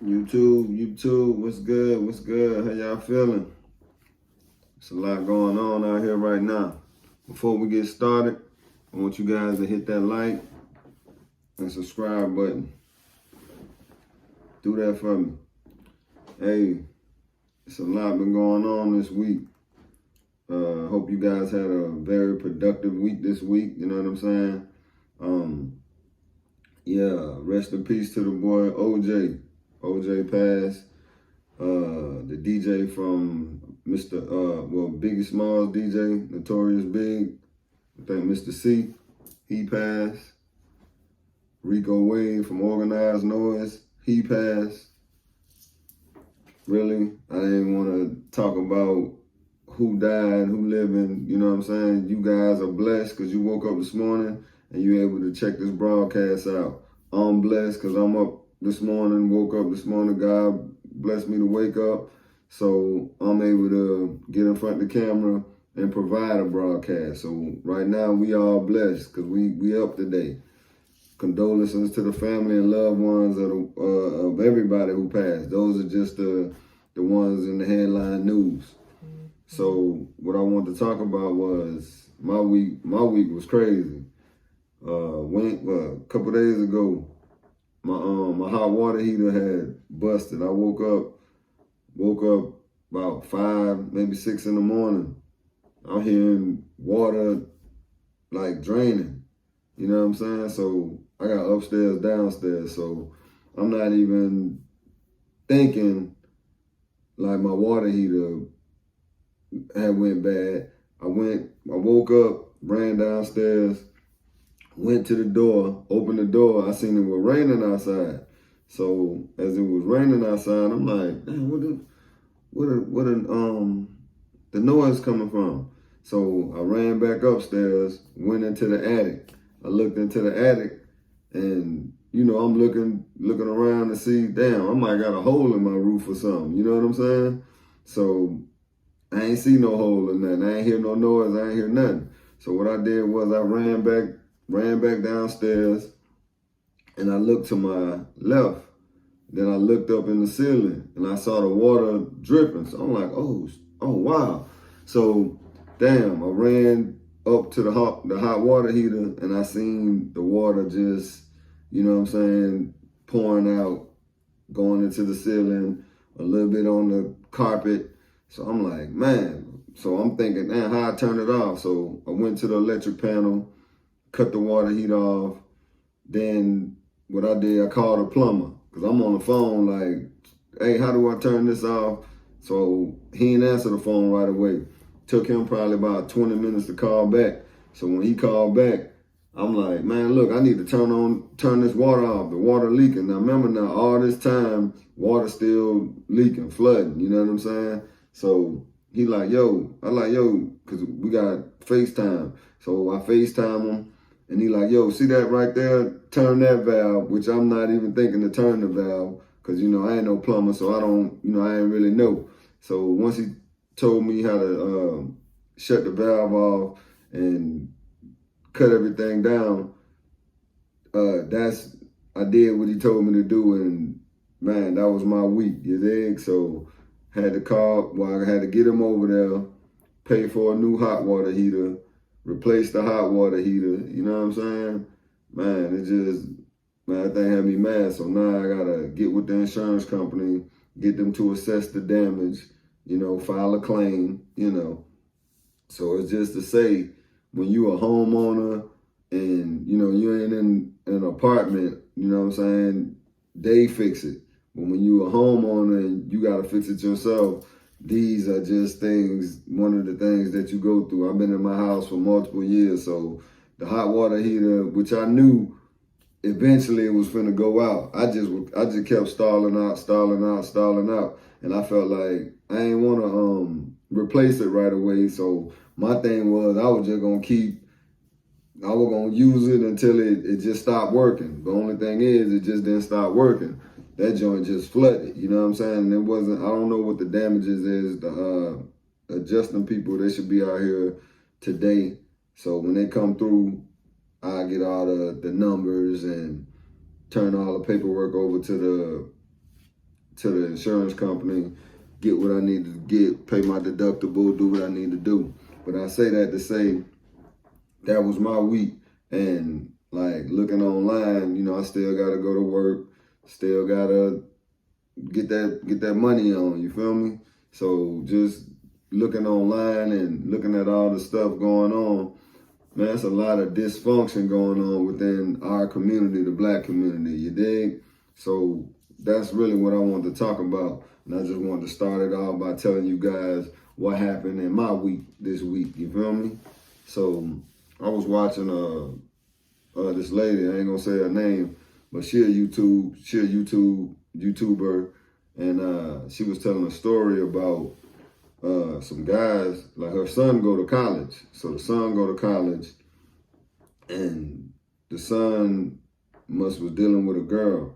YouTube, what's good? What's good? How y'all feeling? There's a lot going on out here right now. Before we get started, I want you guys to hit that like and subscribe button. Do that for me. Hey, it's a lot been going on this week. Hope you guys had a very productive week this week. You know what I'm saying? Yeah, rest in peace to the boy OJ. OJ passed. The DJ from Biggie Smalls DJ, Notorious Big, I think Mr. C, he passed. Rico Wade from Organized Noise, he passed. Really, I didn't want to talk about who died, who living, you know what I'm saying? You guys are blessed because you woke up this morning and you able to check this broadcast out. I'm blessed because I'm up this morning, woke up this morning, God blessed me to wake up. So I'm able to get in front of the camera and provide a broadcast. So right now we all blessed because we up today. Condolences to the family and loved ones of everybody who passed. Those are just the ones in the headline news. So what I wanted to talk about was my week. My week was crazy. A couple days ago, my hot water heater had busted. I woke up about 5, maybe 6 in the morning. I'm hearing water like draining. You know what I'm saying? So I got upstairs, downstairs. So I'm not even thinking like my water heater had went bad. I woke up, ran downstairs, went to the door, opened the door. I seen it was raining outside. So as it was raining outside, I'm like, damn, where the noise coming from? So I ran back upstairs, went into the attic. I looked into the attic, and you know I'm looking around to see, damn, I might got a hole in my roof or something. You know what I'm saying? So I ain't see no hole in nothing. I ain't hear no noise. I ain't hear nothing. So what I did was I ran back downstairs, and I looked to my left. Then I looked up in the ceiling, and I saw the water dripping. So I'm like, oh wow. So damn, I ran up to the hot water heater, and I seen the water just, you know what I'm saying, pouring out, going into the ceiling, a little bit on the carpet. So I'm like, man. So I'm thinking, man, how I turn it off? So I went to the electric panel, cut the water heat off. Then what I did, I called a plumber because I'm on the phone like, hey, how do I turn this off? So he didn't answer the phone right away. Took him probably about 20 minutes to call back. So when he called back, I'm like, man, look, I need to turn this water off. The water leaking. Now remember now, all this time, water still leaking, flooding. You know what I'm saying? So he like, yo, I like, yo, because we got FaceTime. So I FaceTime him, and he like, yo, see that right there? Turn that valve, which I'm not even thinking to turn the valve, because, you know, I ain't no plumber, so I don't, you know, I ain't really know. So once he told me how to shut the valve off and cut everything down, I did what he told me to do, and man, that was my week, you dig? So I had to get him over there, pay for a new hot water heater, replace the hot water heater, you know what I'm saying? Man, that thing had me mad. So now I gotta get with the insurance company, get them to assess the damage, you know, file a claim, you know. So it's just to say, when you a homeowner and, you know, you ain't in an apartment, you know what I'm saying, they fix it. But when you a homeowner and you got to fix it yourself, these are just things, one of the things that you go through. I've been in my house for multiple years, so the hot water heater, which I knew eventually it was finna go out. I just kept stalling out, and I felt like I ain't want to replace it right away. So my thing was I was gonna use it until it just stopped working. The only thing is it just didn't stop working. That joint just flooded, you know what I'm saying? And I don't know what the damages is. The adjusting people, they should be out here today. So when they come through, I get all the numbers and turn all the paperwork over to to the insurance company, get what I need to get, pay my deductible, do what I need to do. But I say that to say that was my week. And like looking online, I still gotta go to work, still gotta get that money on, you feel me? So just looking online and looking at all the stuff going on, man, it's a lot of dysfunction going on within our community, the black community, you dig? So that's really what I wanted to talk about. And I just wanted to start it off by telling you guys what happened in my week this week, you feel me? So I was watching this lady, I ain't gonna say her name, but she a YouTuber, and she was telling a story about some guys, like her son go to college. So the son go to college, and the son was dealing with a girl,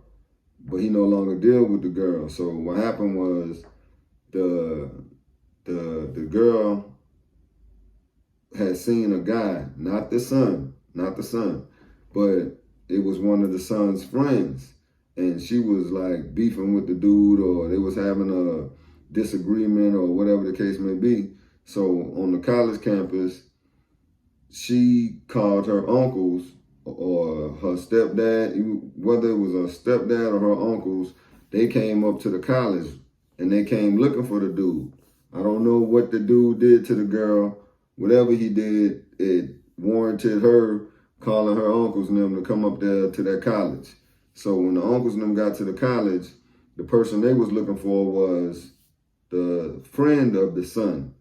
but he no longer deal with the girl. So what happened was the girl had seen a guy, not the son, but it was one of the son's friends. And she was like beefing with the dude, or they was having a disagreement or whatever the case may be. So on the college campus, she called her uncles or her stepdad, whether it was her stepdad or her uncles, they came up to the college and they came looking for the dude. I don't know what the dude did to the girl. Whatever he did, it warranted her calling her uncles and them to come up there to that college. So when the uncles and them got to the college, the person they was looking for was the friend of the son.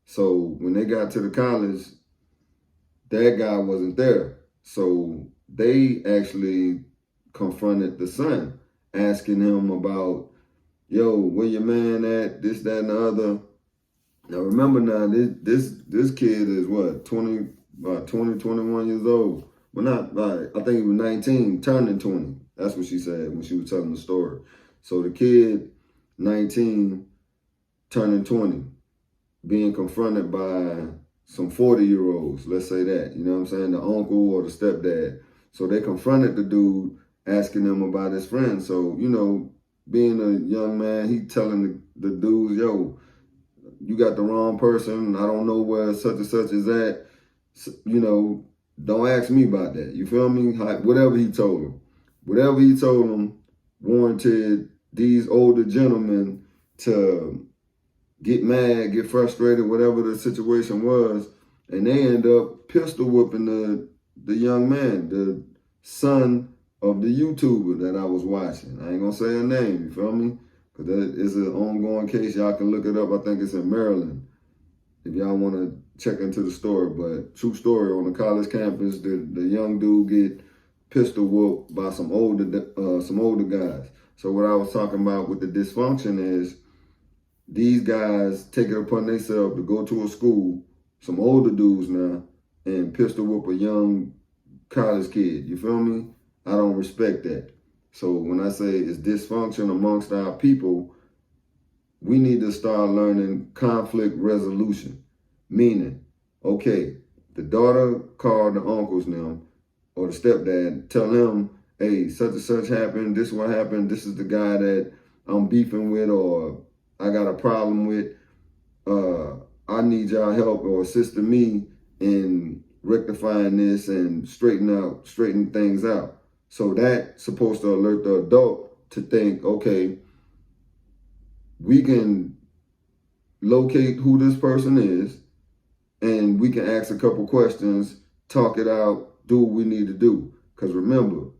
So when they got to the college, that guy wasn't there. So they actually confronted the son, asking him about, yo, where your man at, this, that, and the other. Now remember now, this kid is what, 21 years old. Well, not, I think he was 19, turning 20. That's what she said when she was telling the story. So the kid, 19, turning 20, being confronted by some 40-year-olds, let's say that, you know what I'm saying, the uncle or the stepdad. So they confronted the dude, asking him about his friend. So, being a young man, he telling the dudes, yo, you got the wrong person. I don't know where such and such is at. Don't ask me about that. You feel me? Whatever he told him warranted these older gentlemen to get mad, get frustrated, whatever the situation was, and they end up pistol whooping the young man, the son of the YouTuber that I was watching. I ain't gonna say her name, you feel me? Because that is an ongoing case. Y'all can look it up. I think it's in Maryland, if y'all want to check into the story. But true story, on the college campus, the young dude get pistol whooped by some older guys. So what I was talking about with the dysfunction is, these guys take it upon themselves to go to a school, some older dudes now, and pistol whoop a young college kid. You feel me? I don't respect that. So when I say it's dysfunction amongst our people, we need to start learning conflict resolution. Meaning, okay, the daughter called the uncles now, or the stepdad, tell him, hey, such and such happened, this is what happened, this is the guy that I'm beefing with, or I got a problem with, I need y'all help or assisting me in rectifying this and straighten things out. So that's supposed to alert the adult to think, okay, we can locate who this person is, and we can ask a couple questions, talk it out, do what we need to do. Because remember,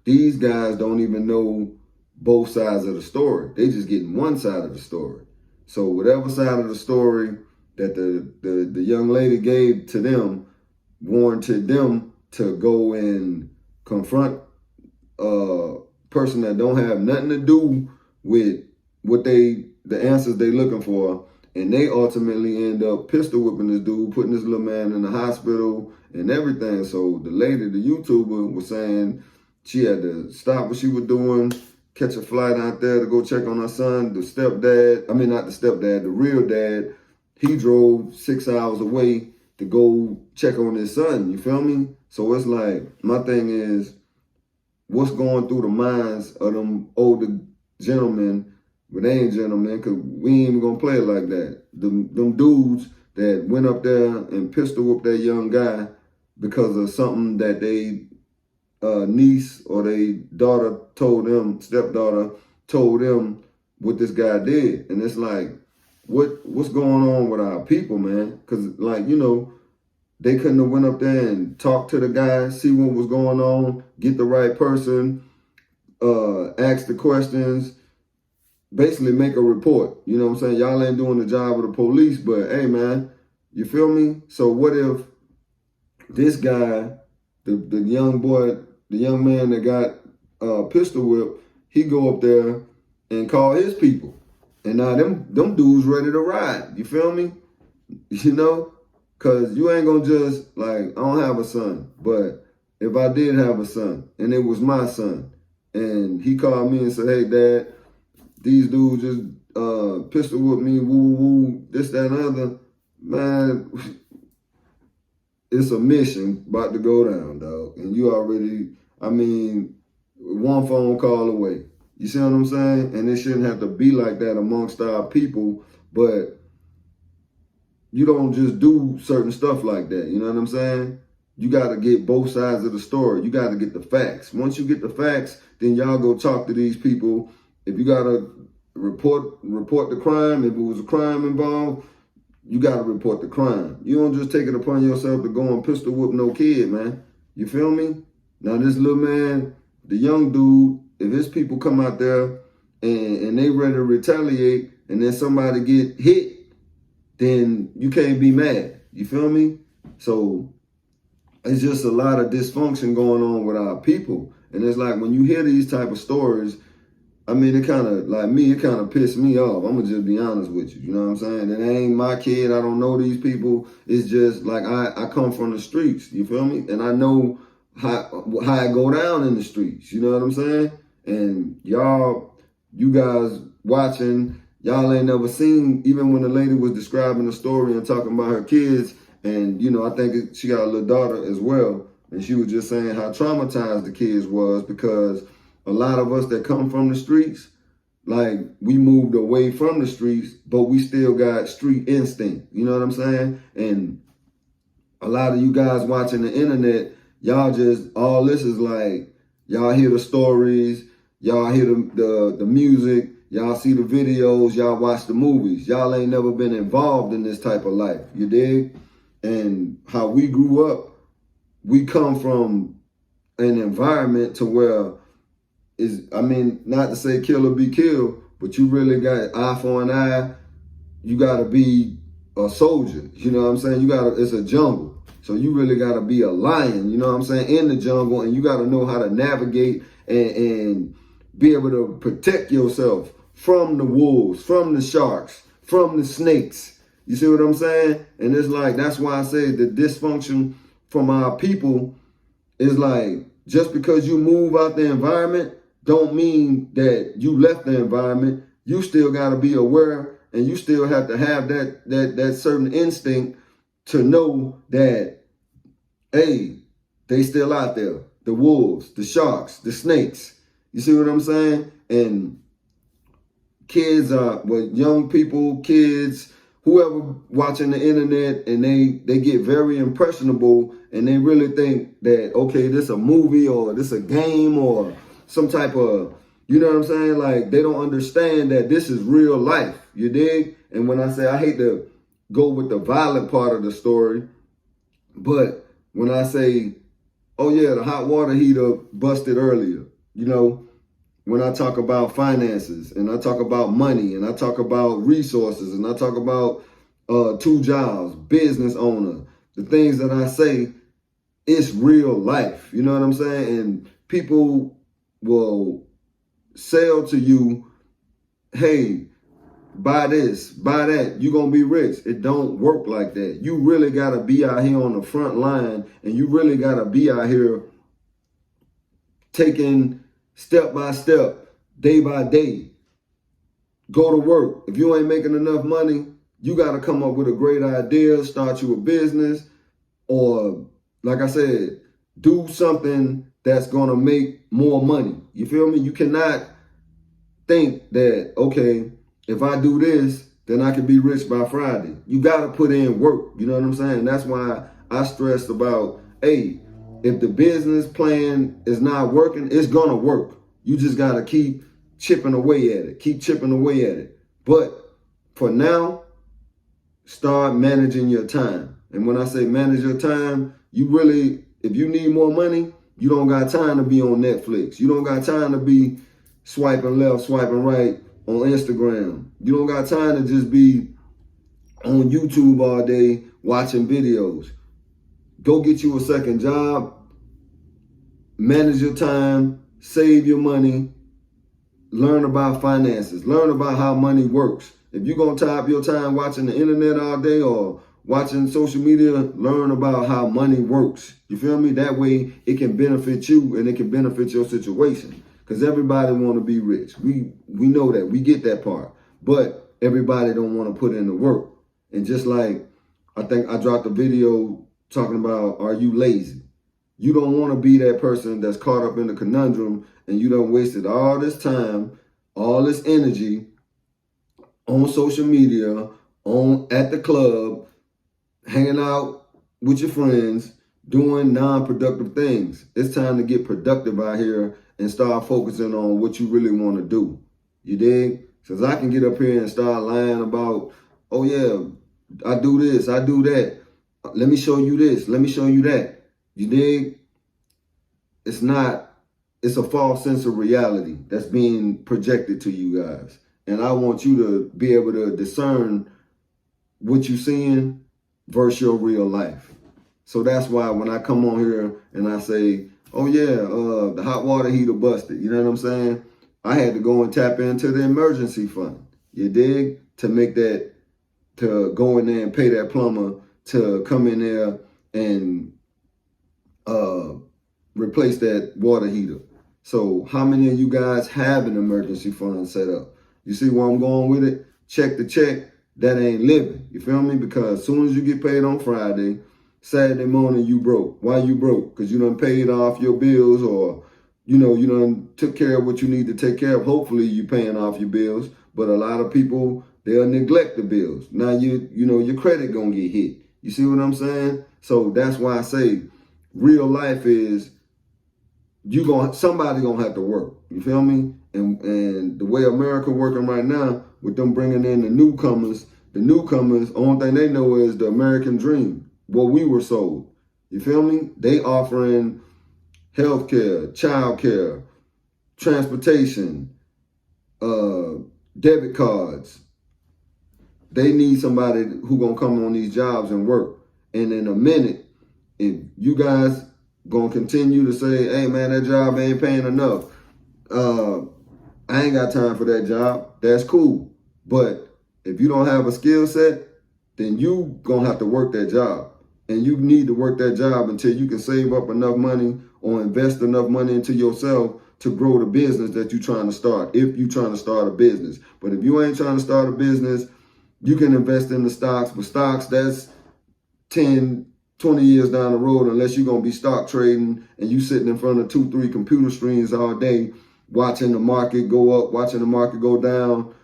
these guys don't even know both sides of the story. They just getting one side of the story. So whatever side of the story that the young lady gave to them warranted them to go and confront a person that don't have nothing to do with what the answers they looking for. And they ultimately end up pistol whipping this dude, putting this little man in the hospital and everything. So the lady, the YouTuber, was saying she had to stop what she was doing, catch a flight out there to go check on her son. The real dad, he drove 6 hours away to go check on his son. You feel me? So it's like, my thing is, what's going through the minds of them older gentlemen, but they ain't gentlemen, because we ain't even going to play it like that. Them dudes that went up there and pistol whooped that young guy because of something that they niece or they daughter told them, stepdaughter told them what this guy did. And it's like, what's going on with our people, man? Because, like, you know, they couldn't have went up there and talked to the guy, see what was going on, get the right person, ask the questions, basically make a report. You know what I'm saying? Y'all ain't doing the job of the police, but hey, man, you feel me? So what if this guy, the young boy, the young man that got pistol whipped, he go up there and call his people. And now them dudes ready to ride. You feel me? You know? Because you ain't going to just, like, I don't have a son. But if I did have a son and it was my son and he called me and said, hey, Dad, these dudes just pistol whipped me, woo, this, that, and other, man, it's a mission about to go down, dog. And you already, I mean, one phone call away. You see what I'm saying? And it shouldn't have to be like that amongst our people, but you don't just do certain stuff like that. You know what I'm saying? You got to get both sides of the story. You got to get the facts. Once you get the facts, then y'all go talk to these people. If you got to report the crime, if it was a crime involved, you got to report the crime. You don't just take it upon yourself to go and pistol whip no kid, man. You feel me? Now, this little man, the young dude, if his people come out there and they ready to retaliate and then somebody get hit, then you can't be mad. You feel me? So it's just a lot of dysfunction going on with our people. And it's like when you hear these type of stories, I mean, it kind of, like me, it kind of pissed me off. I'm going to just be honest with you. You know what I'm saying? It ain't my kid. I don't know these people. It's just like I come from the streets. You feel me? And I know how I go down in the streets. You know what I'm saying? And you guys watching, y'all ain't never seen, even when the lady was describing the story and talking about her kids, and, you know, I think she got a little daughter as well, and she was just saying how traumatized the kids was because a lot of us that come from the streets, like, we moved away from the streets, but we still got street instinct. You know what I'm saying? And a lot of you guys watching the internet, y'all just, all this is like, y'all hear the stories, y'all hear the music, y'all see the videos, y'all watch the movies. Y'all ain't never been involved in this type of life, you dig? And how we grew up, we come from an environment to where I mean, not to say kill or be killed, but you really got eye for an eye. You got to be a soldier. You know what I'm saying? It's a jungle. So you really got to be a lion, you know what I'm saying, in the jungle. And you got to know how to navigate and be able to protect yourself from the wolves, from the sharks, from the snakes. You see what I'm saying? And it's like, that's why I say the dysfunction from our people is like, just because you move out the environment don't mean that you left the environment. You still got to be aware, and you still have to have that certain instinct to know that, hey, they still out there. The wolves, the sharks, the snakes. You see what I'm saying? And kids young people, kids, whoever watching the internet, and they get very impressionable and they really think that, okay, this a movie or this a game or some type of, you know what I'm saying? Like, they don't understand that this is real life, you dig? And when I say, I hate to go with the violent part of the story, but when I say, oh yeah, the hot water heater busted earlier, you know, when I talk about finances and I talk about money and I talk about resources and I talk about 2 jobs, business owner, the things that I say, it's real life. You know what I'm saying? And people will sell to you, hey, buy this, buy that, you're going to be rich. It don't work like that. You really got to be out here on the front line, and you really got to be out here taking step by step, day by day. Go to work. If you ain't making enough money, you got to come up with a great idea, start you a business, or, like I said, do something that's going to make more money. You feel me? You cannot think that, okay, if I do this, then I can be rich by Friday. You got to put in work. You know what I'm saying? That's why I stressed about, hey, if the business plan is not working, it's going to work. You just got to keep chipping away at it. Keep chipping away at it. But for now, start managing your time. And when I say manage your time, you really, if you need more money, you don't got time to be on Netflix. You don't got time to be swiping left, swiping right on Instagram. You don't got time to just be on YouTube all day watching videos. Go get you a second job, manage your time, save your money, learn about finances, learn about how money works. If you're going to tie up your time watching the internet all day or watching social media, learn about how money works. You feel me? That way it can benefit you and it can benefit your situation. Because everybody want to be rich. We know that. We get that part. But everybody don't want to put in the work. And just like, I think I dropped a video talking about, are you lazy? You don't want to be that person that's caught up in the conundrum and you done wasted all this time, all this energy on social media, at the club, hanging out with your friends, doing non-productive things. It's time to get productive out here and start focusing on what you really want to do. You dig? Because I can get up here and start lying about, oh yeah, I do this, I do that. Let me show you this, let me show you that. You dig? It's a false sense of reality that's being projected to you guys. And I want you to be able to discern what you're seeing versus your real life. So that's why when I come on here and I say, oh yeah, the hot water heater busted, you know what I'm saying? I had to go and tap into the emergency fund, you dig? To make that, to go in there and pay that plumber to come in there and replace that water heater. So how many of you guys have an emergency fund set up? You see where I'm going with it? Check the check, that ain't living. You feel me? Because as soon as you get paid on Friday, Saturday morning you broke. Why you broke? Because you done paid off your bills, or you done took care of what you need to take care of. Hopefully you paying off your bills. But a lot of people, they'll neglect the bills. Now your credit gonna get hit. You see what I'm saying? So that's why I say real life is somebody gonna have to work. You feel me? And the way America working right now, with them bringing in the newcomers, only thing they know is the American dream, what we were sold. You feel me? They offering healthcare, childcare, transportation, debit cards. They need somebody who gonna come on these jobs and work. And in a minute, if you guys gonna continue to say, hey man, that job ain't paying enough, I ain't got time for that job, that's cool. But if you don't have a skill set, then you gonna have to work that job. And you need to work that job until you can save up enough money or invest enough money into yourself to grow the business that you're trying to start, if you're trying to start a business. But if you ain't trying to start a business, you can invest in the stocks, but stocks, that's 10, 20 years down the road, unless you're going to be stock trading and you sitting in front of 2-3 computer screens all day, watching the market go up, watching the market go down,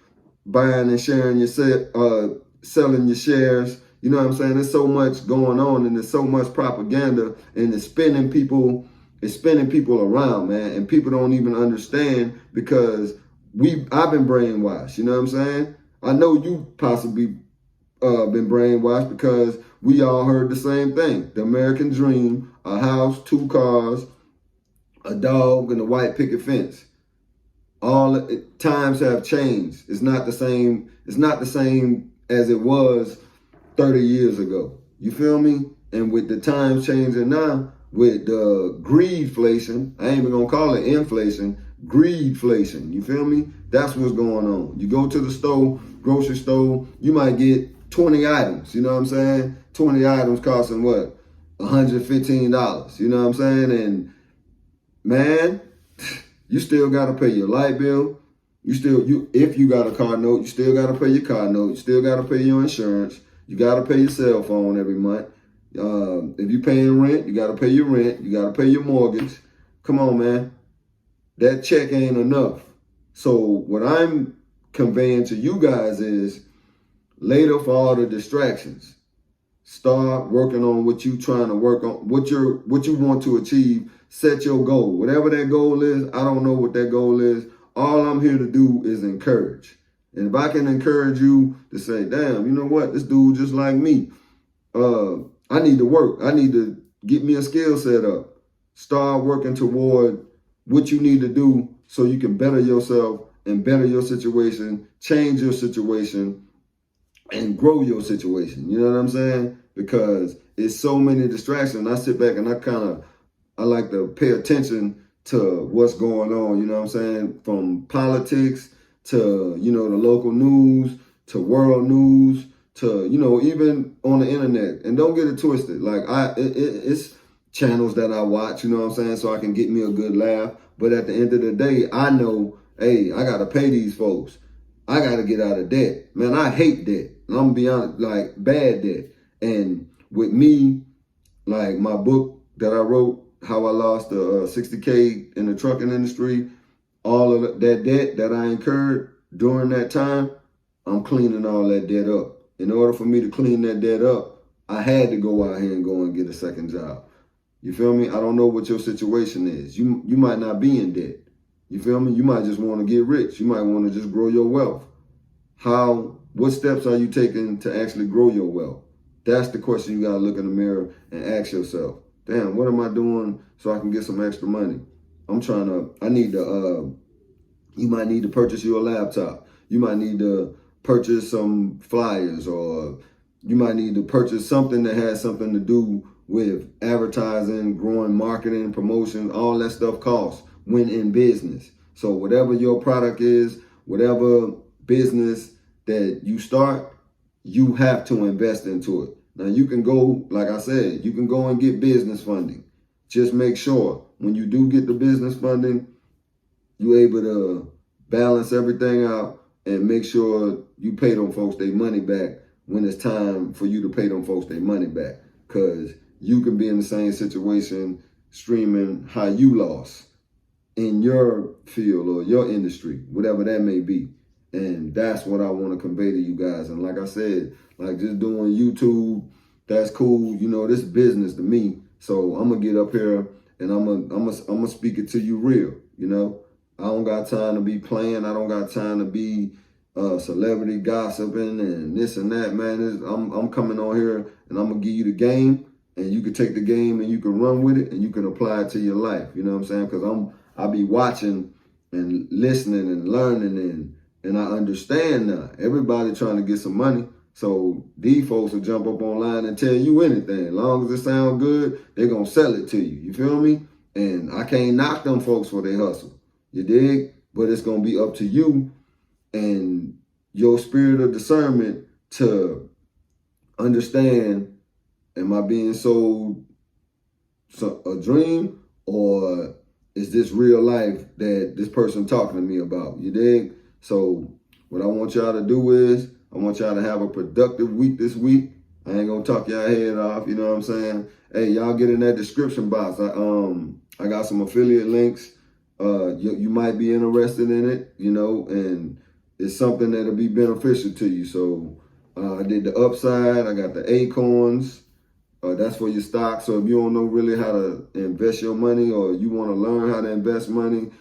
buying and sharing your selling your shares. You know what I'm saying? There's so much going on and there's so much propaganda, and it's spinning people around, man. And people don't even understand, because I've been brainwashed. You know what I'm saying? I know you possibly been brainwashed, because we all heard the same thing. The American dream, a house, 2 cars, a dog, and a white picket fence. Times have changed. It's not the same. It's not the same as it was 30 years ago. You feel me? And with the times changing now, with the greedflation, I ain't even gonna call it inflation, greedflation. You feel me? That's what's going on. You go to the store, grocery store, you might get 20 items. You know what I'm saying? 20 items costing what? $115. You know what I'm saying? And man, you still gotta pay your light bill. If you got a car note, you still gotta pay your car note. You still gotta pay your insurance. You gotta pay your cell phone every month. If you're paying rent, you gotta pay your rent. You gotta pay your mortgage. Come on, man. That check ain't enough. So what I'm conveying to you guys is later for all the distractions. Start working on what you trying to work on, what you want to achieve. Set your goal. Whatever that goal is, I don't know what that goal is. All I'm here to do is encourage. And if I can encourage you to say, damn, you know what? This dude just like me. I need to work. I need to get me a skill set up. Start working toward what you need to do so you can better yourself and better your situation, change your situation, and grow your situation. You know what I'm saying? Because it's so many distractions. I sit back and I like to pay attention to what's going on. You know what I'm saying? From politics to, the local news to world news to, even on the internet. And don't get it twisted. Like it's channels that I watch, you know what I'm saying? So I can get me a good laugh. But at the end of the day, I know, hey, I got to pay these folks. I got to get out of debt. Man, I hate debt. I'm going to be honest, like bad debt. And with me, like my book that I wrote, how I lost 60K in the trucking industry, all of that debt that I incurred during that time, I'm cleaning all that debt up. In order for me to clean that debt up, I had to go out here and go and get a second job. You feel me? I don't know what your situation is. You might not be in debt. You feel me? You might just want to get rich. You might want to just grow your wealth. What steps are you taking to actually grow your wealth? That's the question you got to look in the mirror and ask yourself. Damn, what am I doing so I can get some extra money? You might need to purchase you a laptop. You might need to purchase some flyers, or you might need to purchase something that has something to do with advertising, growing, marketing, promotion. All that stuff costs when in business. So whatever your product is, whatever business that you start, you have to invest into it. Now you can go, like I said, you can go and get business funding. Just make sure when you do get the business funding, you're able to balance everything out and make sure you pay them folks their money back when it's time for you to pay them folks their money back. Because you can be in the same situation streaming how you lost in your field or your industry, whatever that may be. And that's what I want to convey to you guys. And like I said, like just doing YouTube, that's cool. This is business to me. So I'm gonna get up here and I'm gonna speak it to you real. I don't got time to be playing. I don't got time to be celebrity gossiping and this and that, man. I'm coming on here and I'm gonna give you the game, and you can take the game and you can run with it and you can apply it to your life. You know what I'm saying? Because I'll be watching and listening and learning and I understand now. Everybody trying to get some money. So these folks will jump up online and tell you anything. As long as it sounds good, they're going to sell it to you. You feel me? And I can't knock them folks for their hustle. You dig? But it's going to be up to you and your spirit of discernment to understand, am I being sold a dream, or is this real life that this person talking to me about? You dig? So what I want y'all to do is, I want y'all to have a productive week this week. I ain't gonna talk y'all head off, you know what I'm saying? Hey, y'all get in that description box. I got some affiliate links. You might be interested in it, and it's something that'll be beneficial to you. So I did the Upside. I got the Acorns. That's for your stock. So if you don't know really how to invest your money, or you want to learn how to invest money,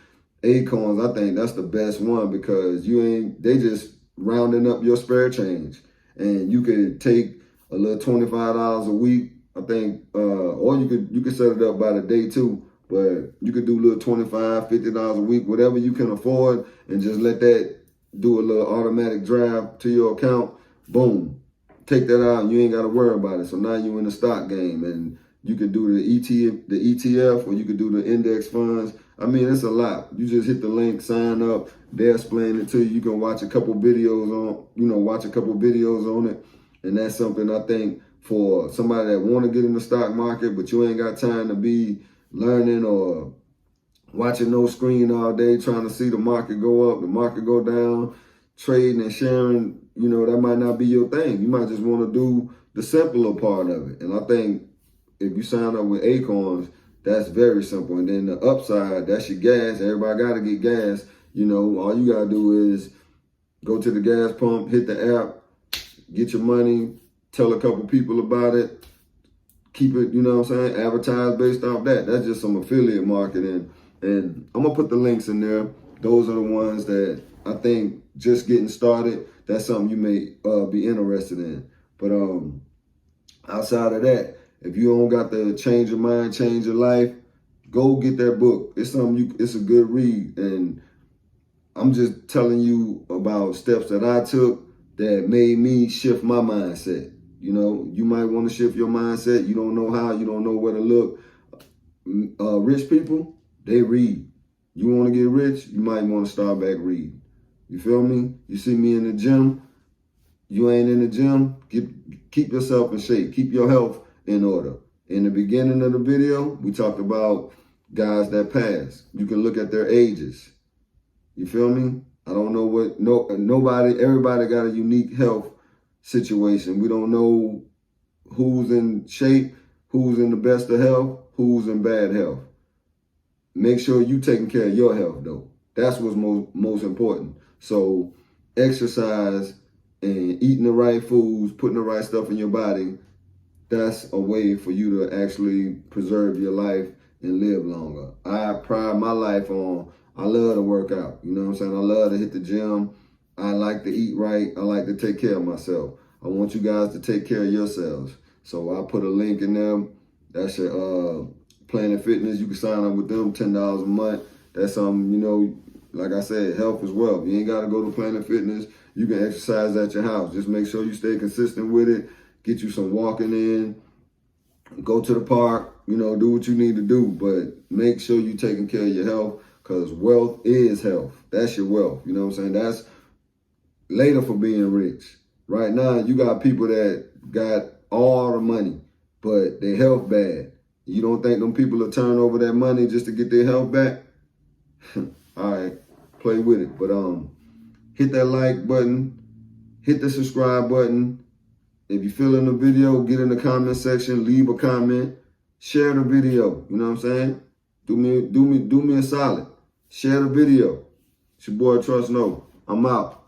Acorns, I think that's the best one, because they just rounding up your spare change, and you could take a little $25 a week, I think, or you could set it up by the day too, but you could do a little $25, $50 a week, whatever you can afford, and just let that do a little automatic drive to your account. Boom, take that out, and you ain't got to worry about it. So now you're in the stock game, and you could do the ETF, or you could do the index funds. I mean, it's a lot. You just hit the link, sign up. They'll explain it to you. You can watch a couple videos on it. And that's something I think for somebody that want to get in the stock market, but you ain't got time to be learning or watching no screen all day, trying to see the market go up, the market go down, trading and sharing, that might not be your thing. You might just want to do the simpler part of it. And I think if you sign up with Acorns, That's very simple. And then the upside, that's your gas. Everybody got to get gas. You know, all you got to do is go to the gas pump, hit the app, get your money, tell a couple people about it, keep it, you know what I'm saying, advertise based off that. That's just some affiliate marketing. And I'm going to put the links in there. Those are the ones that I think just getting started, that's something you may be interested in. But outside of that, if you don't got to change your mind, change your life, go get that book. It's something it's a good read. And I'm just telling you about steps that I took that made me shift my mindset. You know, you might want to shift your mindset. You don't know how, you don't know where to look. Rich people, they read. You want to get rich, you might want to start back reading. You feel me? You see me in the gym, you ain't in the gym, keep yourself in shape. Keep your health in order. In the beginning of the video, we talked about guys that passed. You can look at their ages. You feel me? I don't know everybody got a unique health situation. We don't know who's in shape, who's in the best of health, who's in bad health. Make sure you taking care of your health though. That's what's most important. So exercise and eating the right foods, putting the right stuff in your body, that's a way for you to actually preserve your life and live longer. I pride my life on, I love to work out. You know what I'm saying? I love to hit the gym. I like to eat right. I like to take care of myself. I want you guys to take care of yourselves. So I put a link in there. That's your Planet Fitness. You can sign up with them, $10 a month. That's something, you know, like I said, health is wealth. You ain't got to go to Planet Fitness. You can exercise at your house. Just make sure you stay consistent with it. Get you some walking in. Go to the park. You know, do what you need to do. But make sure you're taking care of your health, because wealth is health. That's your wealth. You know what I'm saying? That's later for being rich. Right now, you got people that got all the money, but their health bad. You don't think them people will turn over that money just to get their health back? All right, play with it. But hit that like button, hit the subscribe button. If you're feeling the video, get in the comment section, leave a comment, share the video. You know what I'm saying? Do me a solid. Share the video. It's your boy Trust No. I'm out.